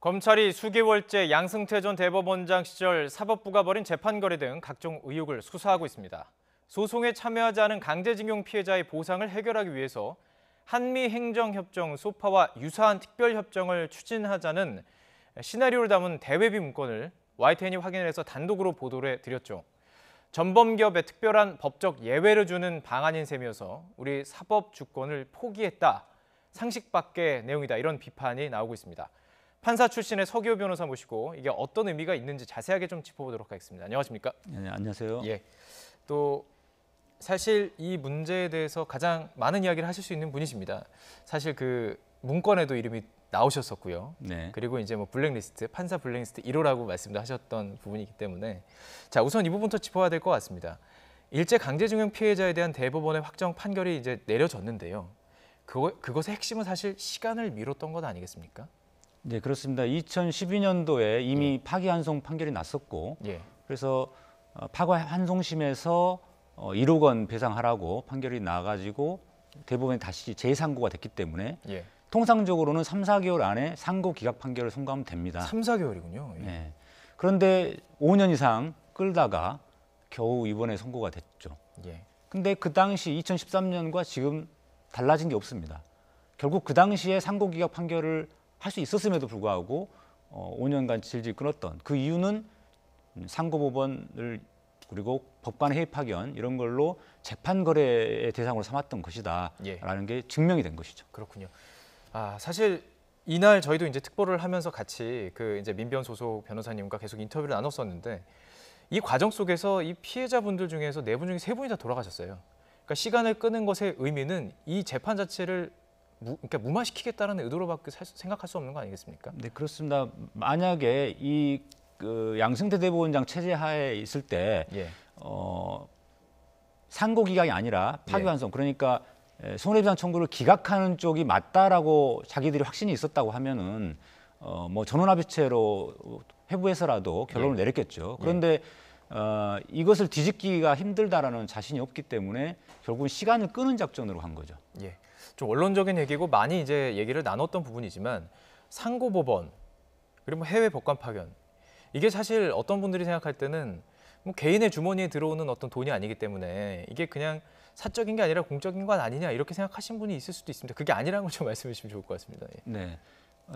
검찰이 수개월째 양승태 전 대법원장 시절 사법부가 벌인 재판 거래 등 각종 의혹을 수사하고 있습니다. 소송에 참여하지 않은 강제징용 피해자의 보상을 해결하기 위해서 한미행정협정 소파와 유사한 특별협정을 추진하자는 시나리오를 담은 대외비 문건을 YTN이 확인을 해서 단독으로 보도를 해드렸죠. 전범기업에 특별한 법적 예외를 주는 방안인 셈이어서 우리 사법 주권을 포기했다. 상식 밖의 내용이다. 이런 비판이 나오고 있습니다. 판사 출신의 서기호 변호사 모시고 이게 어떤 의미가 있는지 자세하게 좀 짚어보도록 하겠습니다. 안녕하십니까? 네, 안녕하세요. 예. 또 사실 이 문제에 대해서 가장 많은 이야기를 하실 수 있는 분이십니다. 사실 그 문건에도 이름이 나오셨었고요. 네. 그리고 이제 뭐 블랙리스트, 판사 블랙리스트 1호라고 말씀도 하셨던 부분이기 때문에 자, 우선 이 부분부터 짚어야 될 것 같습니다. 일제 강제징용 피해자에 대한 대법원의 확정 판결이 이제 내려졌는데요. 그것의 핵심은 사실 시간을 미뤘던 것 아니겠습니까? 네, 그렇습니다. 2012년도에 이미 파기환송 판결이 났었고, 예. 그래서 파기환송심에서 1억 원 배상하라고 판결이 나가지고 대법원이 다시 재상고가 됐기 때문에 예. 통상적으로는 3, 4개월 안에 상고 기각 판결을 선고하면 됩니다. 3, 4개월이군요. 예. 네. 그런데 5년 이상 끌다가 겨우 이번에 선고가 됐죠. 예. 근데 그 당시 2013년과 지금 달라진 게 없습니다. 결국 그 당시에 상고 기각 판결을 할 수 있었음에도 불구하고 5년간 질질 끌었던 그 이유는 상고법원을 그리고 법관 회의 파견 이런 걸로 재판 거래의 대상으로 삼았던 것이다라는 게 증명이 된 것이죠. 그렇군요. 아, 사실 이날 저희도 이제 특보를 하면서 같이 그 이제 민변 소속 변호사님과 계속 인터뷰를 나눴었는데 이 과정 속에서 이 피해자분들 중에서 4분 중에 3분이 다 돌아가셨어요. 그러니까 시간을 끄는 것의 의미는 이 재판 자체를 그러니까 무마시키겠다는 의도로밖에 생각할 수 없는 거 아니겠습니까? 네, 그렇습니다. 만약에 이 양승태 대법원장 체제 하에 있을 때 예. 상고 기각이 아니라 파기환송, 그러니까 손해배상 청구를 기각하는 쪽이 맞다라고 자기들이 확신이 있었다고 하면은 뭐 전원합의체로 회부해서라도 결론을 내렸겠죠. 그런데 이것을 뒤집기가 힘들다라는 자신이 없기 때문에 결국은 시간을 끄는 작전으로 간 거죠. 예. 좀 원론적인 얘기고 많이 이제 얘기를 나눴던 부분이지만 상고법원 그리고 해외 법관 파견 이게 사실 어떤 분들이 생각할 때는 뭐 개인의 주머니에 들어오는 어떤 돈이 아니기 때문에 이게 그냥 사적인 게 아니라 공적인 건 아니냐 이렇게 생각하신 분이 있을 수도 있습니다. 그게 아니라는 걸 좀 말씀해 주시면 좋을 것 같습니다. 예. 네.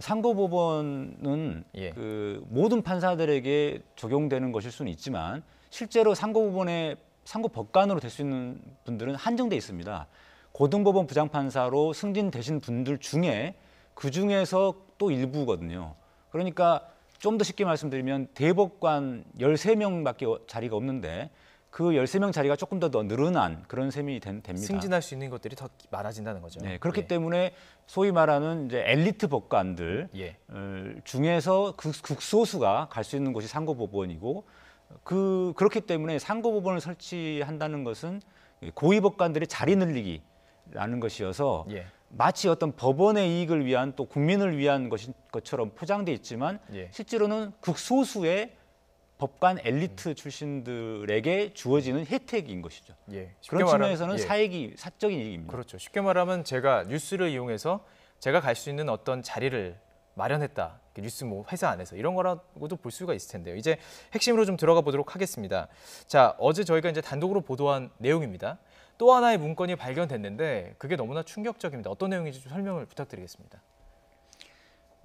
상고법원은 예. 그 모든 판사들에게 적용되는 것일 수는 있지만 실제로 상고법원의 상고법관으로 될 수 있는 분들은 한정돼 있습니다. 고등법원 부장판사로 승진되신 분들 중에 그 중에서 또 일부거든요. 그러니까 좀 더 쉽게 말씀드리면 대법관 13명밖에 자리가 없는데 그 13명 자리가 조금 더 늘어난 그런 셈이 됩니다. 승진할 수 있는 것들이 더 많아진다는 거죠. 네, 그렇기 예. 때문에 소위 말하는 이제 엘리트 법관들 예. 중에서 극소수가 갈 수 있는 곳이 상고법원이고 그렇기 때문에 상고법원을 설치한다는 것은 고위 법관들의 자리 늘리기라는 것이어서 예. 마치 어떤 법원의 이익을 위한 또 국민을 위한 것처럼 포장돼 있지만 예. 실제로는 극소수의 법관 엘리트 출신들에게 주어지는 혜택인 것이죠. 예. 그런 측면에서는 예. 사적인 이익입니다. 그렇죠. 쉽게 말하면 제가 뉴스를 이용해서 제가 갈 수 있는 어떤 자리를 마련했다. 뉴스 뭐 회사 안에서 이런 거라고도 볼 수가 있을 텐데요. 이제 핵심으로 좀 들어가 보도록 하겠습니다. 자, 어제 저희가 이제 단독으로 보도한 내용입니다. 또 하나의 문건이 발견됐는데 그게 너무나 충격적입니다. 어떤 내용인지 좀 설명을 부탁드리겠습니다.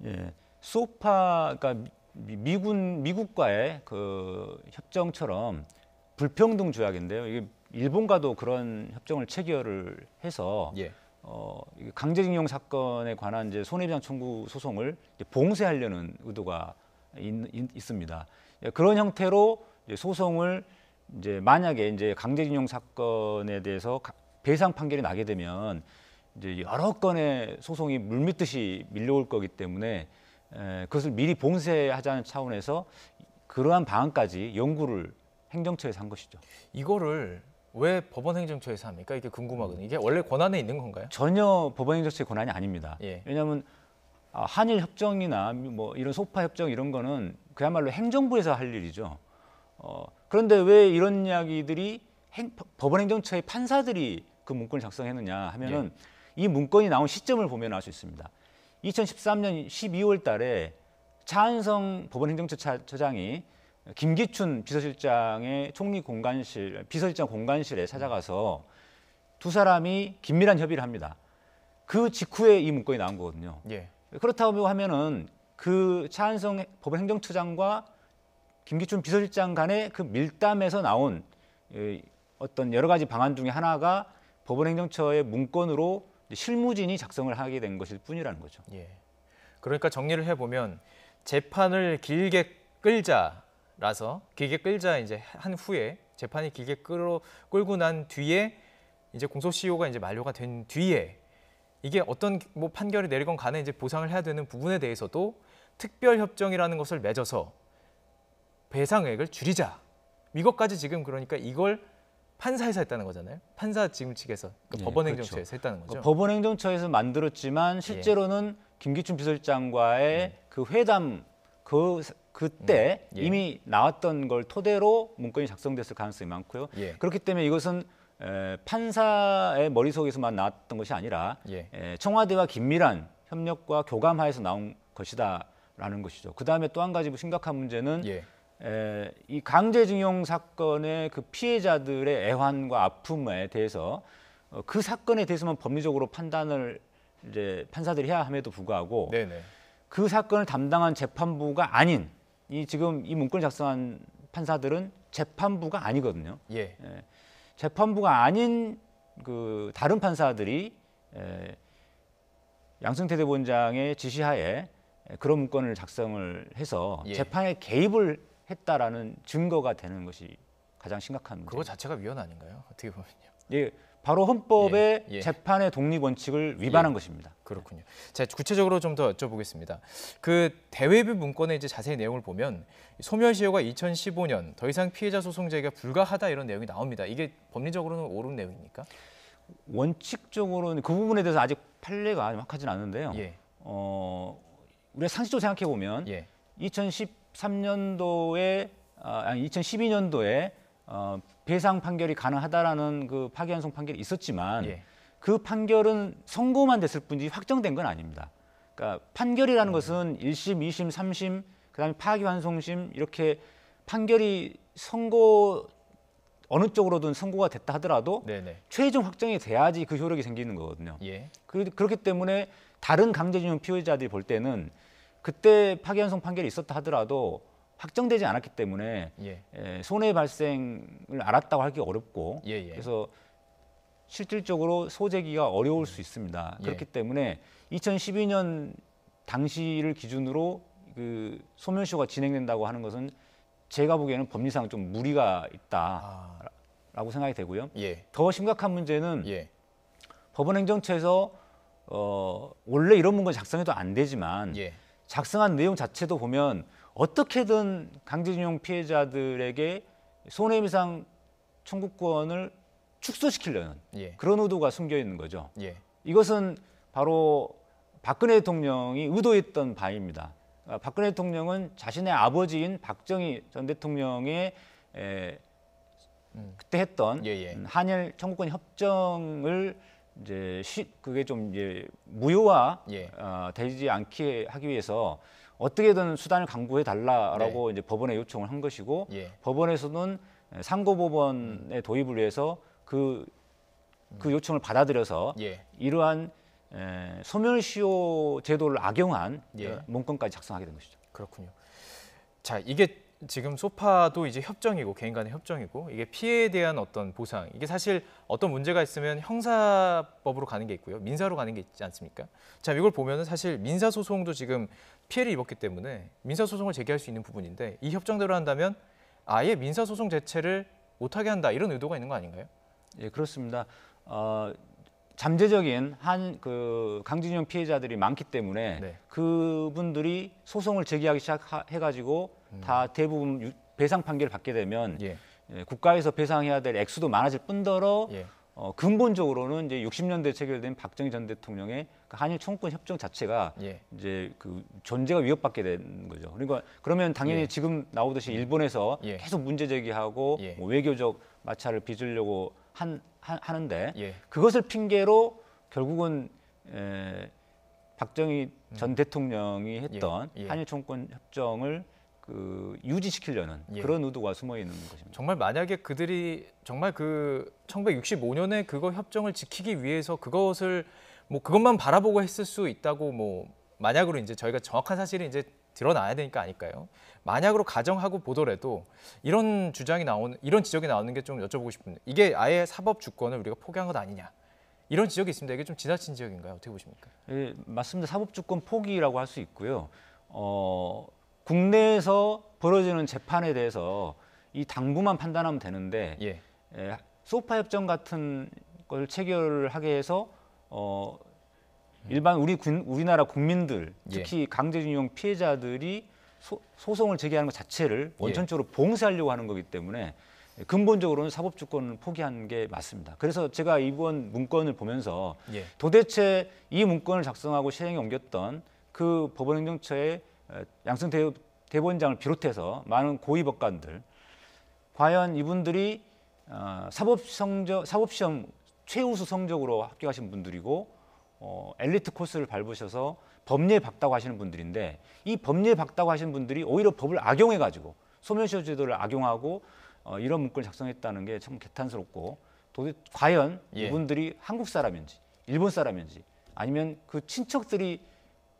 예, 소파, 그러니까 미국과의 그 협정처럼 불평등 조약인데요. 이게 일본과도 그런 협정을 체결을 해서 예. 강제징용 사건에 관한 이제 손해배상 청구 소송을 이제 봉쇄하려는 의도가 있습니다. 그런 형태로 이제 소송을 이제 만약에 이제 강제징용 사건에 대해서 배상 판결이 나게 되면 이제 여러 건의 소송이 물밀듯이 밀려올 거기 때문에 그것을 미리 봉쇄하자는 차원에서 그러한 방안까지 연구를 행정처에서 한 것이죠. 이거를 왜 법원행정처에서 합니까? 이게 궁금하거든요. 이게 원래 권한에 있는 건가요? 전혀 법원행정처의 권한이 아닙니다. 예. 왜냐하면 한일 협정이나 뭐 이런 소파 협정 이런 거는 그야말로 행정부에서 할 일이죠. 그런데 왜 이런 이야기들이 법원행정처의 판사들이 그 문건을 작성했느냐 하면은 이 문건이 나온 시점을 보면 알 수 있습니다. 2013년 12월 달에 차한성 법원행정처장이 김기춘 비서실장의 총리 공관실, 비서실장 공관실에 찾아가서 두 사람이 긴밀한 협의를 합니다. 그 직후에 이 문건이 나온 거거든요. 예. 그렇다고 하면은 그 차한성 법원행정처장과 김기춘 비서실장 간의 그 밀담에서 나온 어떤 여러 가지 방안 중에 하나가 법원행정처의 문건으로 실무진이 작성을 하게 된 것일 뿐이라는 거죠. 예. 그러니까 정리를 해보면 재판을 길게 끌자라서 길게 끌자 이제 한 후에 재판이 길게 끌고 난 뒤에 이제 공소시효가 이제 만료가 된 뒤에 이게 어떤 뭐 판결이 내리건 간에 이제 보상을 해야 되는 부분에 대해서도 특별협정이라는 것을 맺어서 배상액을 줄이자. 이것까지 지금 그러니까 이걸 판사에서 했다는 거잖아요. 판사 지금 측에서 그 예, 법원행정처에서 그렇죠. 했다는 거죠. 법원행정처에서 만들었지만 실제로는 김기춘 비서실장과의 그 회담 그때 예. 이미 나왔던 걸 토대로 문건이 작성됐을 가능성이 많고요. 예. 그렇기 때문에 이것은 판사의 머릿속에서만 나왔던 것이 아니라 예. 청와대와 긴밀한 협력과 교감하에서 나온 것이다라는 것이죠. 그다음에 또 한 가지 심각한 문제는 예. 이 강제징용 사건의 그 피해자들의 애환과 아픔에 대해서 그 사건에 대해서만 법리적으로 판단을 이제 판사들이 해야 함에도 불구하고 네네. 그 사건을 담당한 재판부가 아닌 지금 이 문건을 작성한 판사들은 재판부가 아니거든요. 예. 재판부가 아닌 그 다른 판사들이 양승태 대법원장의 지시하에 그런 문건을 작성을 해서 예. 재판에 개입을 했다라는 증거가 되는 것이 가장 심각한 문제입니다. 그거 자체가 위헌 아닌가요? 어떻게 보면요. 예, 바로 헌법의 예, 예. 재판의 독립 원칙을 위반한 것입니다. 그렇군요. 자, 구체적으로 좀 더 여쭤보겠습니다. 그 대외부 문건의 이제 자세히 내용을 보면 소멸시효가 2015년 더 이상 피해자 소송 제기가 불가하다 이런 내용이 나옵니다. 이게 법리적으로는 옳은 내용입니까? 원칙적으로는 그 부분에 대해서 아직 판례가 정확하지는 않은데요. 예. 우리가 상식적으로 생각해 보면 예. 2013년도에 2012년도에 배상 판결이 가능하다라는 그 파기환송 판결이 있었지만 예. 그 판결은 선고만 됐을 뿐이지 확정된 건 아닙니다. 그러니까 판결이라는 것은 1심, 2심, 3심, 그다음에 파기환송심 이렇게 판결이 선고 어느 쪽으로든 선고가 됐다 하더라도 네네. 최종 확정이 돼야지 그 효력이 생기는 거거든요. 예. 그렇기 때문에 다른 강제징용 피해자들이 볼 때는 그때 파기환송 판결이 있었다 하더라도 확정되지 않았기 때문에 예. 손해 발생을 알았다고 하기 어렵고 예. 그래서 실질적으로 소재기가 어려울 수 있습니다. 예. 그렇기 때문에 2012년 당시를 기준으로 그 소멸시효가 진행된다고 하는 것은 제가 보기에는 법리상 좀 무리가 있다라고 생각이 되고요. 예. 더 심각한 문제는 예. 법원행정처에서 원래 이런 문건 작성해도 안 되지만 예. 작성한 내용 자체도 보면 어떻게든 강제징용 피해자들에게 손해배상 청구권을 축소시키려는 예. 그런 의도가 숨겨 있는 거죠. 예. 이것은 바로 박근혜 대통령이 의도했던 바입니다. 박근혜 대통령은 자신의 아버지인 박정희 전 대통령의 그때 했던 예. 한일 청구권 협정을 이제 그게 좀 이제 무효화 예. 되지 않게 하기 위해서 어떻게든 수단을 강구해 달라라고 네. 이제 법원에 요청을 한 것이고 예. 법원에서는 상고법원의 도입을 위해서 그 요청을 받아들여서 예. 이러한 소멸시효 제도를 악용한 예. 문건까지 작성하게 된 것이죠. 그렇군요. 자, 이게 지금 소파도 이제 협정이고 개인 간의 협정이고 이게 피해에 대한 어떤 보상 이게 사실 어떤 문제가 있으면 형사법으로 가는 게 있고요. 민사로 가는 게 있지 않습니까? 자, 이걸 보면은 사실 민사 소송도 지금 피해를 입었기 때문에 민사 소송을 제기할 수 있는 부분인데 이 협정대로 한다면 아예 민사 소송 자체를 못하게 한다 이런 의도가 있는 거 아닌가요? 예, 그렇습니다. 잠재적인 그 강제징용 피해자들이 많기 때문에 네. 그분들이 소송을 제기하기 시작해가지고 다 대부분 배상 판결을 받게 되면 예. 국가에서 배상해야 될 액수도 많아질 뿐더러 예. 근본적으로는 이제 60년대 체결된 박정희 전 대통령의 그 한일 청구권 협정 자체가 예. 이제 그 존재가 위협받게 되는 거죠. 그러니까 그러면 당연히 예. 지금 나오듯이 일본에서 예. 계속 문제 제기하고 예. 뭐 외교적 마찰을 빚으려고 하는데 예. 그것을 핑계로 결국은 박정희 전 대통령이 예, 했던 예. 한일 총권 협정을 유지시키려는 예. 그런 의도가 숨어 있는 것입니다. 정말 만약에 그들이 정말 그 1965년에 그거 협정을 지키기 위해서 그것을 뭐 그것만 바라보고 했을 수 있다고 뭐 만약으로 이제 저희가 정확한 사실이 이제 드러나야 되니까 아닐까요? 만약으로 가정하고 보더라도 이런 주장이 나오는 이런 지적이 나오는 게 좀 여쭤보고 싶은데 이게 아예 사법 주권을 우리가 포기한 것 아니냐 이런 지적이 있습니다. 이게 좀 지나친 지적인가요? 어떻게 보십니까? 예, 맞습니다. 사법주권 포기라고 할 수 있고요. 국내에서 벌어지는 재판에 대해서 이 당부만 판단하면 되는데 예, 소파 협정 같은 걸 체결을 하게 해서 일반 우리나라 국민들 특히 강제징용 피해자들이 소송을 제기하는 것 자체를 원천적으로 봉쇄하려고 하는 거기 때문에 근본적으로는 사법주권을 포기한 게 맞습니다. 그래서 제가 이번 문건을 보면서 도대체 이 문건을 작성하고 실행에 옮겼던 그 법원행정처의 양승 대법원장을 비롯해서 많은 고위법관들 과연 이분들이 사법시험 최우수 성적으로 합격하신 분들이고 엘리트 코스를 밟으셔서 법리에 박다고 하시는 분들인데 이 법리에 박다고 하시는 분들이 오히려 법을 악용해가지고 소멸시효 제도를 악용하고 이런 문건을 작성했다는 게 참 개탄스럽고 과연 이분들이 한국 사람인지 일본 사람인지 아니면 그 친척들이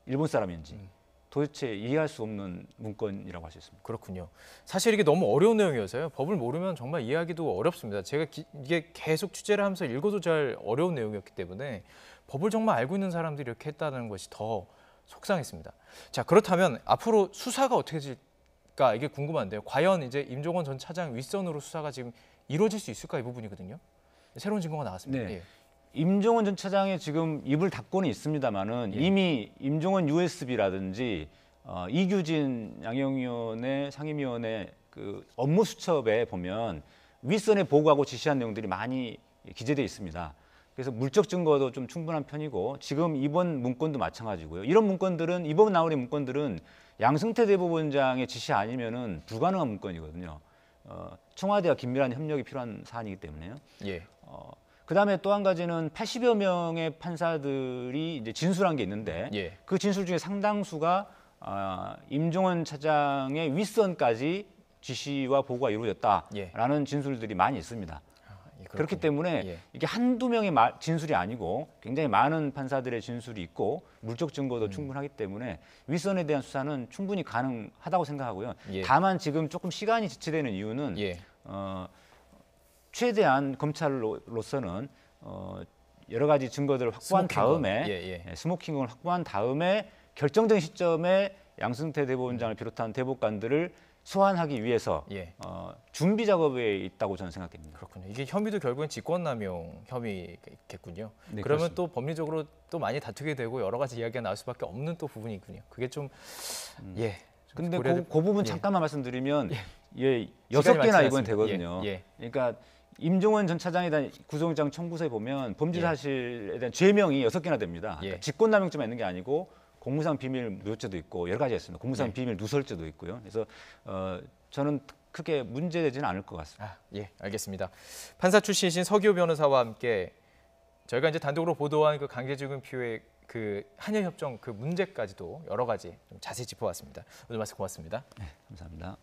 일본 사람인지 도대체 이해할 수 없는 문건이라고 할 수 있습니다. 그렇군요. 사실 이게 너무 어려운 내용이어서요. 법을 모르면 정말 이해하기도 어렵습니다. 제가 이게 계속 취재를 하면서 읽어도 잘 어려운 내용이었기 때문에 법을 정말 알고 있는 사람들이 이렇게 했다는 것이 더 속상했습니다. 자, 그렇다면 앞으로 수사가 어떻게 될까 이게 궁금한데요. 과연 이제 임종원 전 차장 윗선으로 수사가 지금 이루어질 수 있을까 이 부분이거든요. 새로운 증거가 나왔습니다. 네. 임종원 전 차장이 지금 입을 닫고는 있습니다만은 이미 임종원 USB라든지 이규진 양형위원회 상임위원회 그 업무 수첩에 보면 윗선에 보고하고 지시한 내용들이 많이 기재되어 있습니다. 그래서 물적 증거도 좀 충분한 편이고 지금 이번 문건도 마찬가지고요. 이런 문건들은 이번 나오는 문건들은 양승태 대법원장의 지시 아니면은 불가능한 문건이거든요. 청와대와 긴밀한 협력이 필요한 사안이기 때문에요. 그다음에 또 한 가지는 80여 명의 판사들이 이제 진술한 게 있는데 그 진술 중에 상당수가 임종원 차장의 윗선까지 지시와 보고가 이루어졌다라는 진술들이 많이 있습니다. 그렇기 때문에 이게 한두 명의 진술이 아니고 굉장히 많은 판사들의 진술이 있고 물적 증거도 충분하기 때문에 윗선에 대한 수사는 충분히 가능하다고 생각하고요. 다만 지금 조금 시간이 지체되는 이유는 최대한 검찰로서는 여러 가지 증거들을 확보한 다음에 스모킹을 확보한 다음에 결정적인 시점에 양승태 대법원장을 비롯한 대법관들을 소환하기 위해서 준비 작업에 있다고 저는 생각됩니다. 그렇군요. 이게 혐의도 결국엔 직권남용 혐의겠군요. 네, 그러면 그렇습니다. 또 법리적으로 또 많이 다투게 되고 여러 가지 이야기가 나올 수밖에 없는 또 부분이군요. 그게 좀 근데 고려해야 그 부분 잠깐만 말씀드리면 시간이 6개나 많지 이번에 않습니다. 되거든요. 그러니까 임종원 전 차장에 대한 구속영장 청구서에 보면 범죄 사실에 대한 죄명이 6개나 됩니다. 그러니까 직권남용죄만 있는 게 아니고 공무상 비밀 무효죄도 있고 여러 가지가 있습니다. 공무상 비밀 누설죄도 있고요. 그래서 저는 크게 문제되지는 않을 것 같습니다. 알겠습니다. 판사 출신이신 서기호 변호사와 함께 저희가 이제 단독으로 보도한 그 강제징용 피해 그 한일 협정 그 문제까지도 여러 가지 좀 자세히 짚어봤습니다. 오늘 말씀 고맙습니다. 네, 감사합니다.